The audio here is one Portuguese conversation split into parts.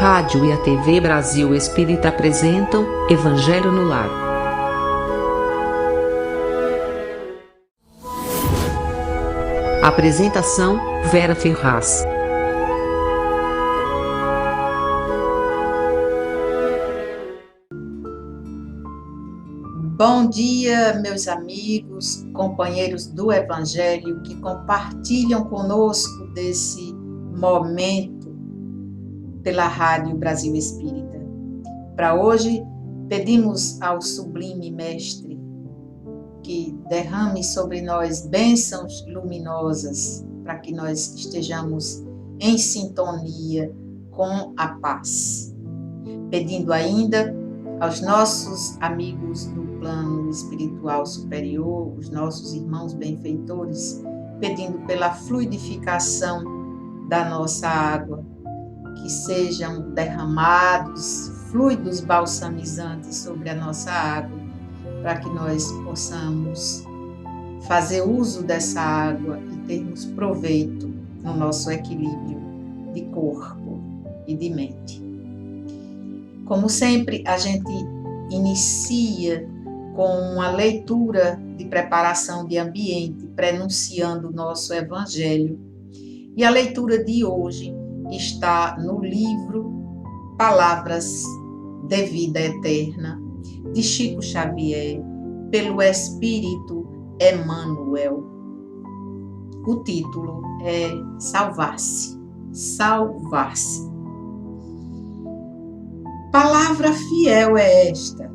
rádio e a TV Brasil Espírita apresentam Evangelho no Lar. Apresentação: Vera Ferraz. Bom dia, meus amigos, companheiros do Evangelho que compartilham conosco desse momento pela Rádio Brasil Espírita. Para hoje, pedimos ao Sublime Mestre que derrame sobre nós bênçãos luminosas para que nós estejamos em sintonia com a paz. Pedindo ainda aos nossos amigos do plano espiritual superior, os nossos irmãos benfeitores, pedindo pela fluidificação da nossa água, que sejam derramados fluidos balsamizantes sobre a nossa água, para que nós possamos fazer uso dessa água e termos proveito no nosso equilíbrio de corpo e de mente. Como sempre, a gente inicia com uma leitura de preparação de ambiente, prenunciando o nosso Evangelho. E a leitura de hoje está no livro Palavras de Vida Eterna, de Chico Xavier, pelo Espírito Emmanuel. O título é Salvar-se. Salvar-se. Palavra fiel é esta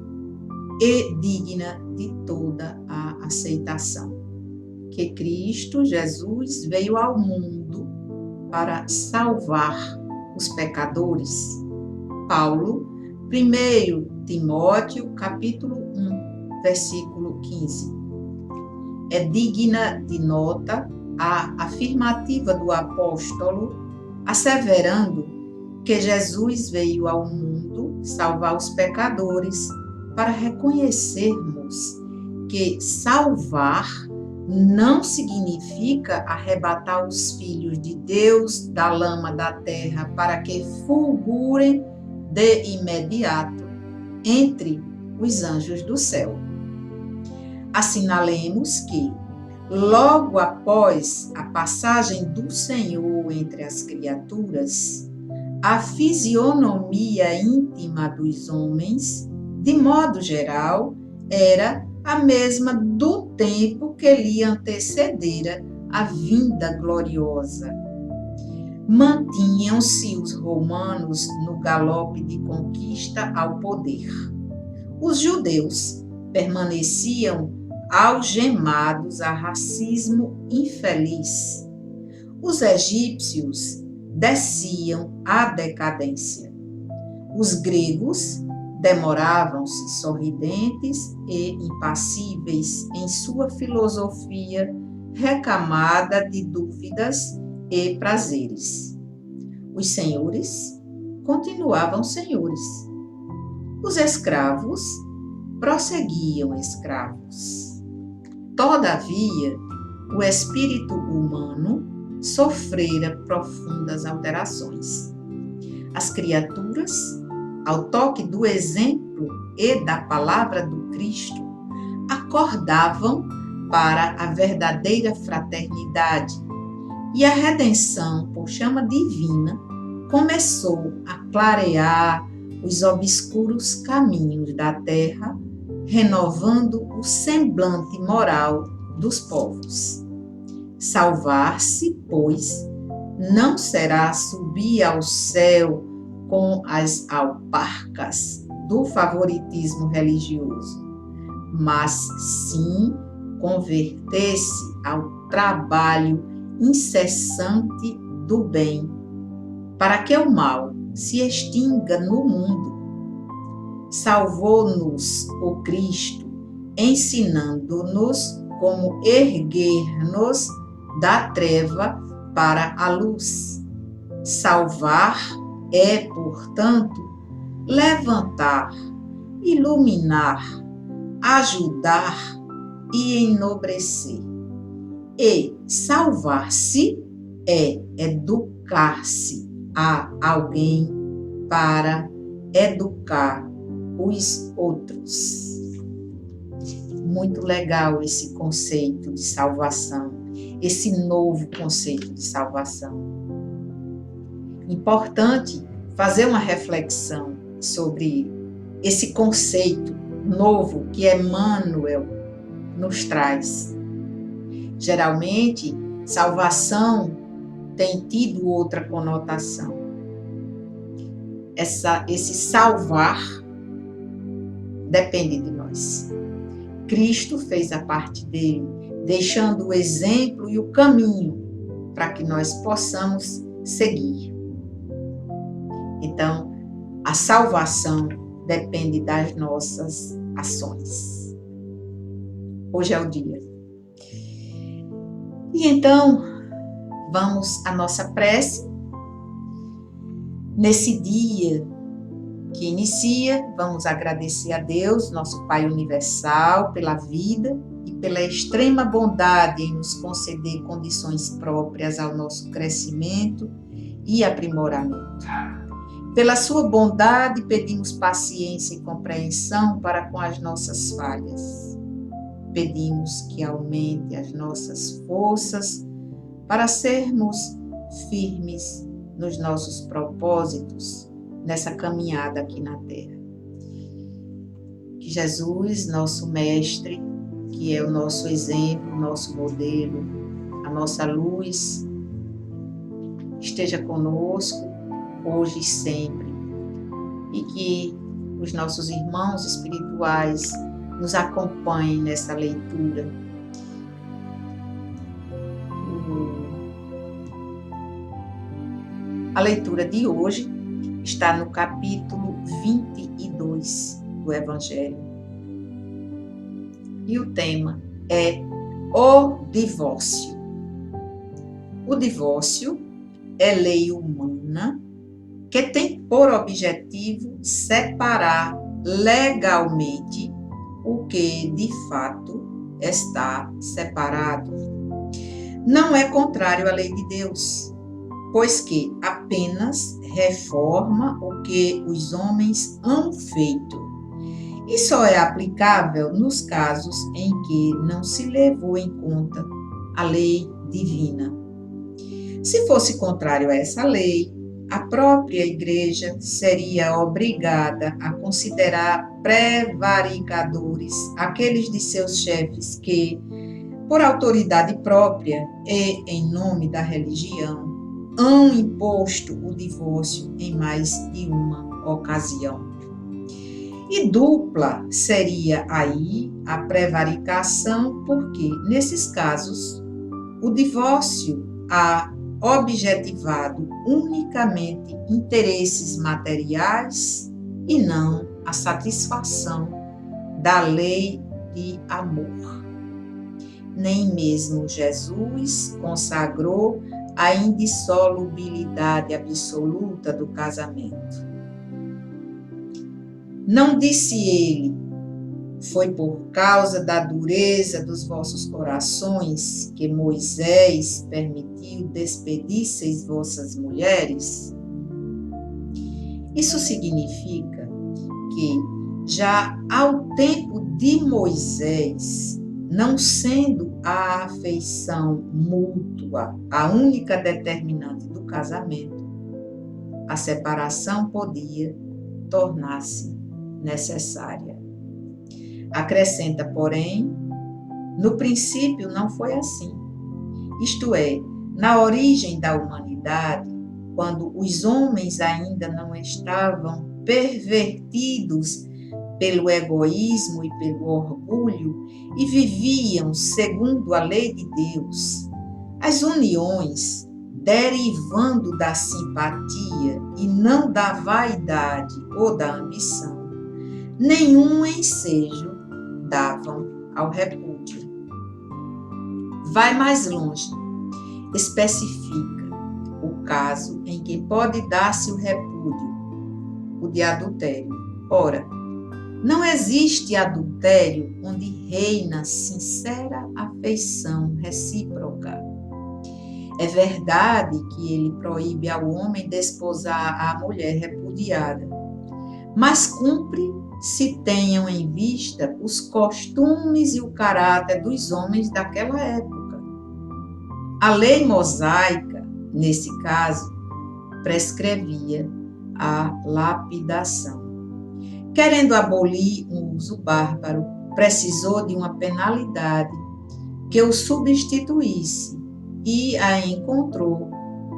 e digna de toda a aceitação, que Cristo Jesus veio ao mundo para salvar os pecadores. Paulo, 1 Timóteo, capítulo 1, versículo 15. É digna de nota a afirmativa do apóstolo, asseverando que Jesus veio ao mundo salvar os pecadores, para reconhecermos que salvar não significa arrebatar os filhos de Deus da lama da terra para que fulgurem de imediato entre os anjos do céu. Assinalemos que, logo após a passagem do Senhor entre as criaturas, a fisionomia íntima dos homens, de modo geral, era a mesma do tempo que lhe antecedera a vinda gloriosa. Mantinham-se os romanos no galope de conquista ao poder. Os judeus permaneciam algemados a racismo infeliz. Os egípcios desciam à decadência. Os gregos demoravam-se sorridentes e impassíveis em sua filosofia recamada de dúvidas e prazeres. Os senhores continuavam senhores. Os escravos prosseguiam escravos. Todavia, o espírito humano sofrera profundas alterações. As criaturas, ao toque do exemplo e da palavra do Cristo, acordavam para a verdadeira fraternidade, e a redenção, por chama divina, começou a clarear os obscuros caminhos da terra, renovando o semblante moral dos povos. Salvar-se, pois, não será subir ao céu com as alparcas do favoritismo religioso, mas sim converter-se ao trabalho incessante do bem, para que o mal se extinga no mundo. Salvou-nos o Cristo, ensinando-nos como erguer-nos da treva para a luz. Salvar é, portanto, levantar, iluminar, ajudar e enobrecer. E salvar-se é educar-se a alguém, para educar os outros. Muito legal esse conceito de salvação, esse novo conceito de salvação. Importante fazer uma reflexão sobre esse conceito novo que Emmanuel nos traz. Geralmente, salvação tem tido outra conotação. Esse salvar depende de nós. Cristo fez a parte dele, deixando o exemplo e o caminho para que nós possamos seguir. Então, a salvação depende das nossas ações. Hoje é o dia. E então, vamos à nossa prece. Nesse dia que inicia, vamos agradecer a Deus, nosso Pai Universal, pela vida e pela extrema bondade em nos conceder condições próprias ao nosso crescimento e aprimoramento. Pela sua bondade, pedimos paciência e compreensão para com as nossas falhas. Pedimos que aumente as nossas forças para sermos firmes nos nossos propósitos, nessa caminhada aqui na Terra. Que Jesus, nosso Mestre, que é o nosso exemplo, o nosso modelo, a nossa luz, esteja conosco, hoje e sempre. E que os nossos irmãos espirituais nos acompanhem nessa leitura. A leitura de hoje está no capítulo 22 do Evangelho. E o tema é o divórcio. O divórcio é lei humana que tem por objetivo separar legalmente o que de fato está separado. Não é contrário à lei de Deus, pois que apenas reforma o que os homens han feito, e só é aplicável nos casos em que não se levou em conta a lei divina. Se fosse contrário a essa lei, a própria Igreja seria obrigada a considerar prevaricadores aqueles de seus chefes que, por autoridade própria e em nome da religião, hão imposto o divórcio em mais de uma ocasião. E dupla seria aí a prevaricação, porque, nesses casos, o divórcio há objetivado unicamente interesses materiais e não a satisfação da lei de amor. Nem mesmo Jesus consagrou a indissolubilidade absoluta do casamento. Não disse ele, foi por causa da dureza dos vossos corações que Moisés permitiu despedisseis vossas mulheres? Isso significa que já ao tempo de Moisés, não sendo a afeição mútua a única determinante do casamento, a separação podia tornar-se necessária. Acrescenta, porém, no princípio não foi assim. Isto é, na origem da humanidade, quando os homens ainda não estavam pervertidos pelo egoísmo e pelo orgulho e viviam segundo a lei de Deus, as uniões, derivando da simpatia e não da vaidade ou da ambição, nenhum ensejo davam ao repúdio. Vai mais longe, especifica o caso em que pode dar-se o repúdio, o de adultério. Ora, não existe adultério onde reina sincera afeição recíproca. É verdade que ele proíbe ao homem desposar a mulher repudiada, repudiada, mas cumpre se tenham em vista os costumes e o caráter dos homens daquela época. A lei mosaica, nesse caso, prescrevia a lapidação. Querendo abolir um uso bárbaro, precisou de uma penalidade que o substituísse e a encontrou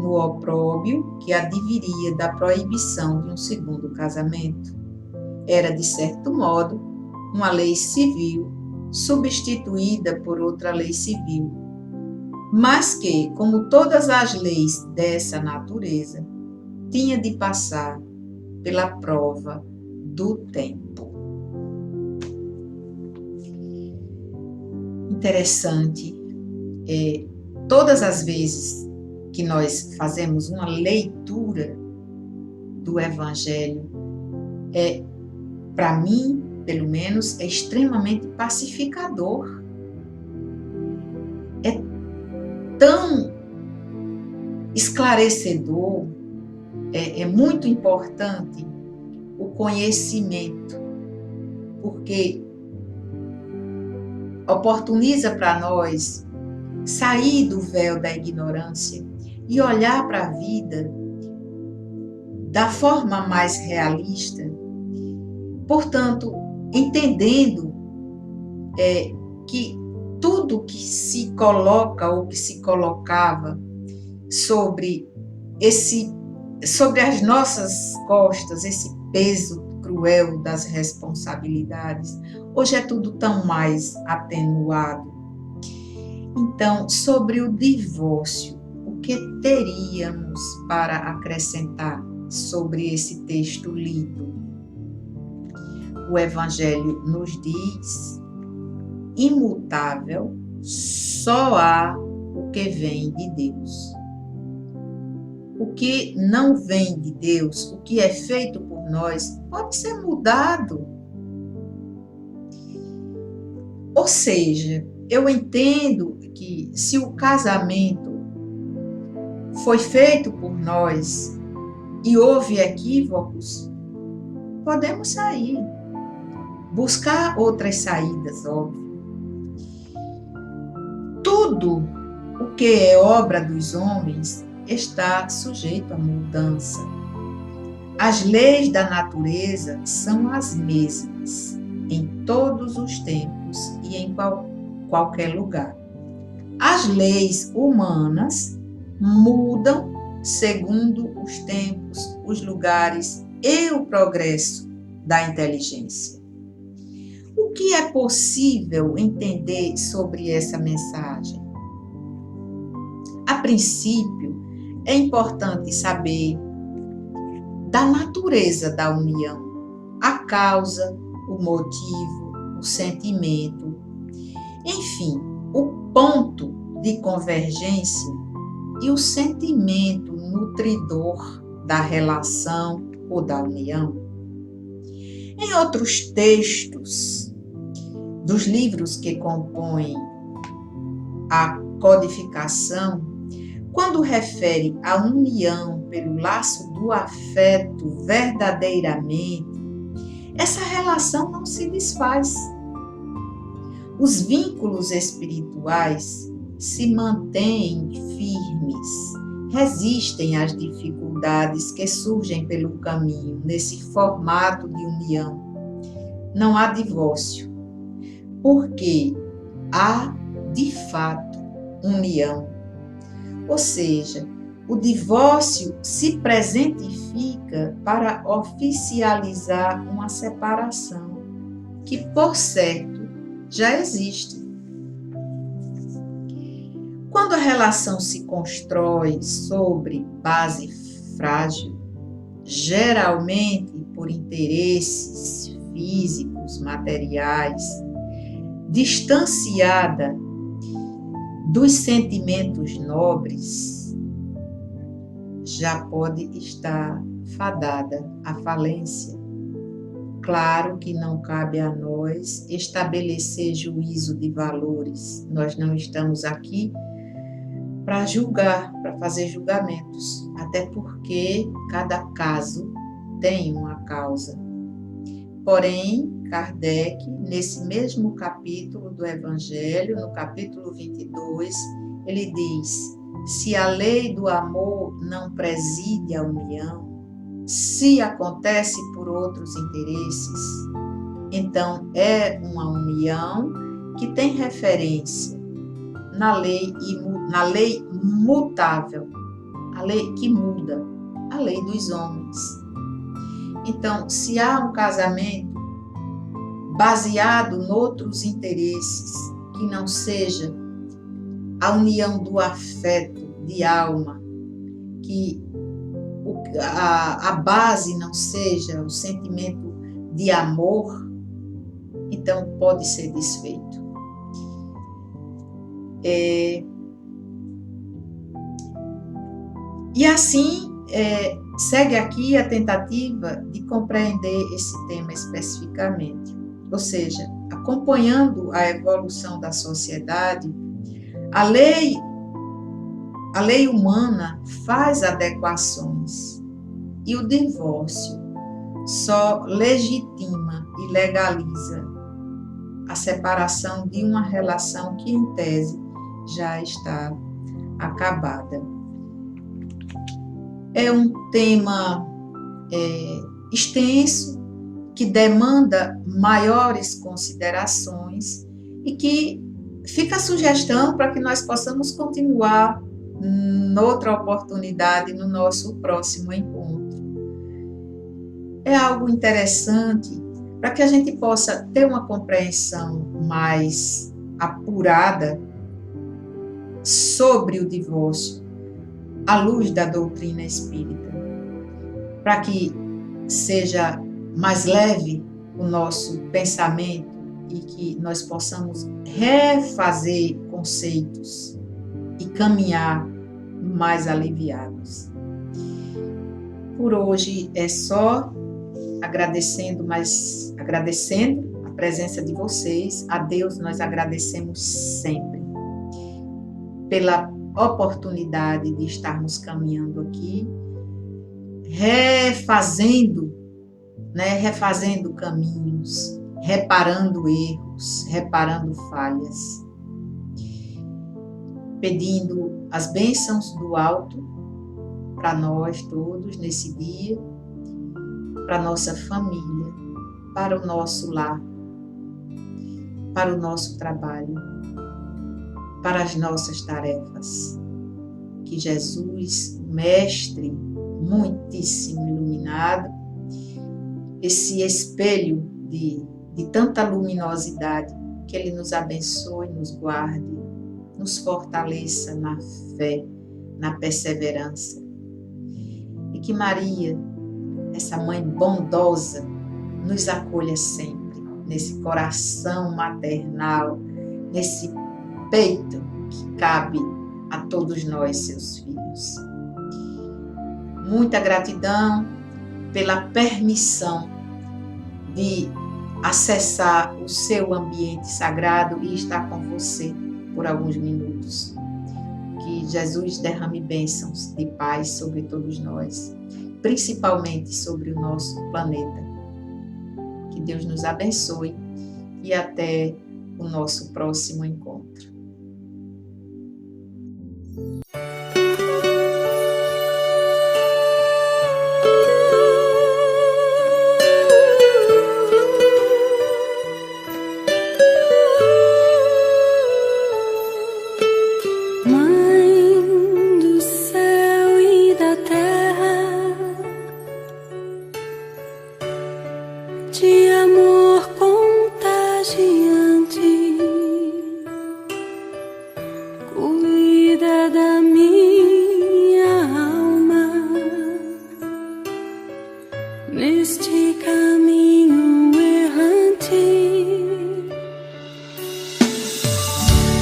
no opróbio que adviria da proibição de um segundo casamento. Era, de certo modo, uma lei civil substituída por outra lei civil, mas que, como todas as leis dessa natureza, tinha de passar pela prova do tempo. Interessante, todas as vezes que nós fazemos uma leitura do Evangelho, para mim, pelo menos, é extremamente pacificador. É tão esclarecedor, é muito importante o conhecimento, porque oportuniza para nós sair do véu da ignorância e olhar para a vida da forma mais realista, portanto, entendendo que tudo que se coloca ou que se colocava sobre as nossas costas, esse peso cruel das responsabilidades, hoje é tudo tão mais atenuado. Então, sobre o divórcio, o que teríamos para acrescentar sobre esse texto lido? O Evangelho nos diz: imutável, só há o que vem de Deus. O que não vem de Deus, o que é feito por nós, pode ser mudado. Ou seja, eu entendo que se o casamento foi feito por nós e houve equívocos, podemos sair, buscar outras saídas, óbvio. Tudo o que é obra dos homens está sujeito a mudança. As leis da natureza são as mesmas em todos os tempos e em qualquer lugar. As leis humanas mudam segundo os tempos, os lugares e o progresso da inteligência. O que é possível entender sobre essa mensagem? A princípio, é importante saber da natureza da união, a causa, o motivo, o sentimento, enfim, o ponto de convergência e o sentimento nutridor da relação ou da união. Em outros textos dos livros que compõem a codificação, quando refere à união pelo laço do afeto verdadeiramente, essa relação não se desfaz. Os vínculos espirituais se mantêm firmes, resistem às dificuldades que surgem pelo caminho nesse formato de união. Não há divórcio, porque há, de fato, união. Ou seja, o divórcio se presentifica para oficializar uma separação que, por certo, já existe. Quando a relação se constrói sobre base frágil, geralmente por interesses físicos, materiais, distanciada dos sentimentos nobres, já pode estar fadada à falência. Claro que não cabe a nós estabelecer juízo de valores. Nós não estamos aqui para julgar, para fazer julgamentos, até porque cada caso tem uma causa. Porém, Kardec, nesse mesmo capítulo do Evangelho, no capítulo 22, ele diz: se a lei do amor não preside a união, se acontece por outros interesses, então é uma união que tem referência na lei mutável, a lei que muda, a lei dos homens. Então, se há um casamento baseado em outros interesses, que não seja a união do afeto de alma, que a base não seja o sentimento de amor, então pode ser desfeito. E assim, segue aqui a tentativa de compreender esse tema especificamente. Ou seja, acompanhando a evolução da sociedade, a lei humana faz adequações e o divórcio só legitima e legaliza a separação de uma relação que, em tese, já está acabada. É um tema extenso, que demanda maiores considerações e que fica a sugestão para que nós possamos continuar noutra oportunidade, no nosso próximo encontro. É algo interessante para que a gente possa ter uma compreensão mais apurada sobre o divórcio, à luz da doutrina espírita, para que seja mais leve o nosso pensamento e que nós possamos refazer conceitos e caminhar mais aliviados. Por hoje é só, agradecendo a presença de vocês. A Deus nós agradecemos sempre pela oportunidade de estarmos caminhando aqui, refazendo caminhos, reparando erros, reparando falhas, pedindo as bênçãos do alto para nós todos nesse dia, para nossa família, para o nosso lar, para o nosso trabalho, para as nossas tarefas. Que Jesus, Mestre muitíssimo iluminado, esse espelho de tanta luminosidade, que Ele nos abençoe, nos guarde, nos fortaleça na fé, na perseverança. E que Maria, essa mãe bondosa, nos acolha sempre, nesse coração maternal, nesse peito que cabe a todos nós, seus filhos. Muita gratidão pela permissão de acessar o seu ambiente sagrado e estar com você por alguns minutos. Que Jesus derrame bênçãos de paz sobre todos nós, principalmente sobre o nosso planeta. Que Deus nos abençoe e até o nosso próximo encontro. De amor contagiante, cuida da minha alma neste caminho errante.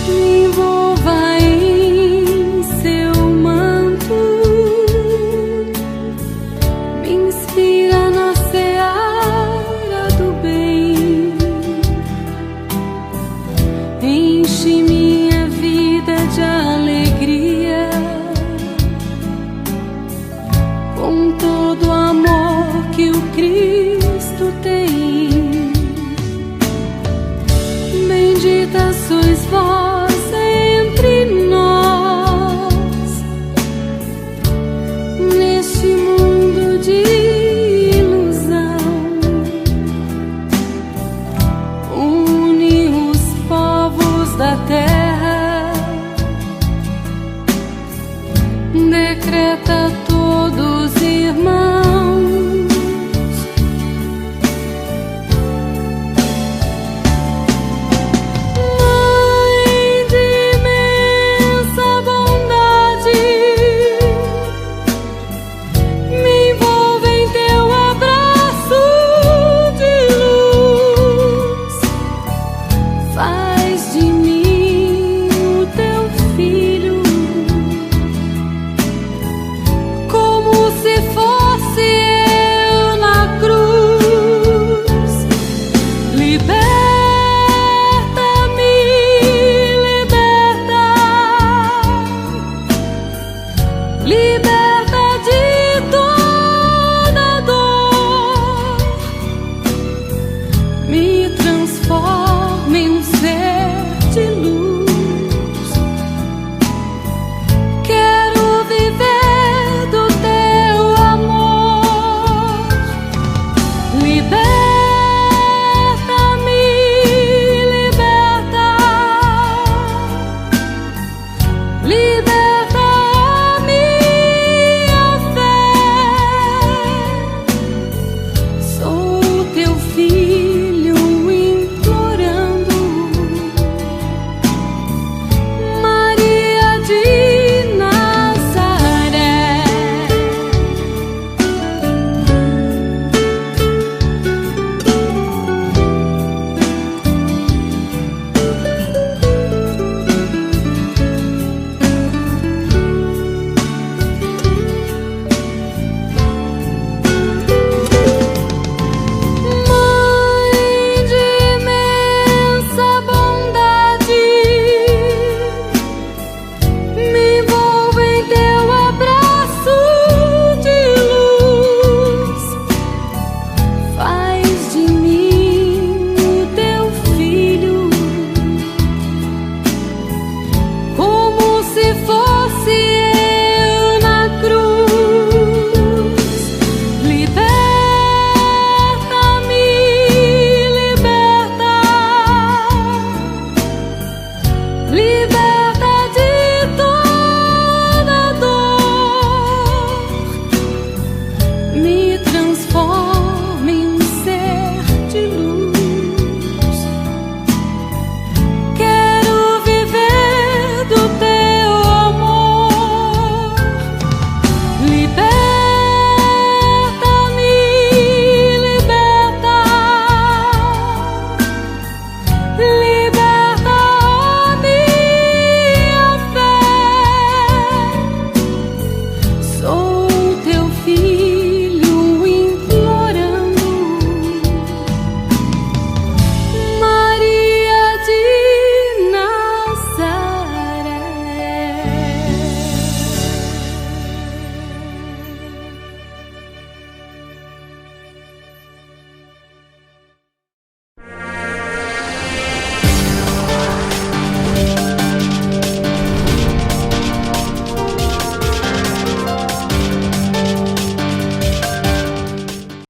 Me envolva em seu manto, me inspira na seara do bem, enche minha vida de alegria, com todo amor que o Cristo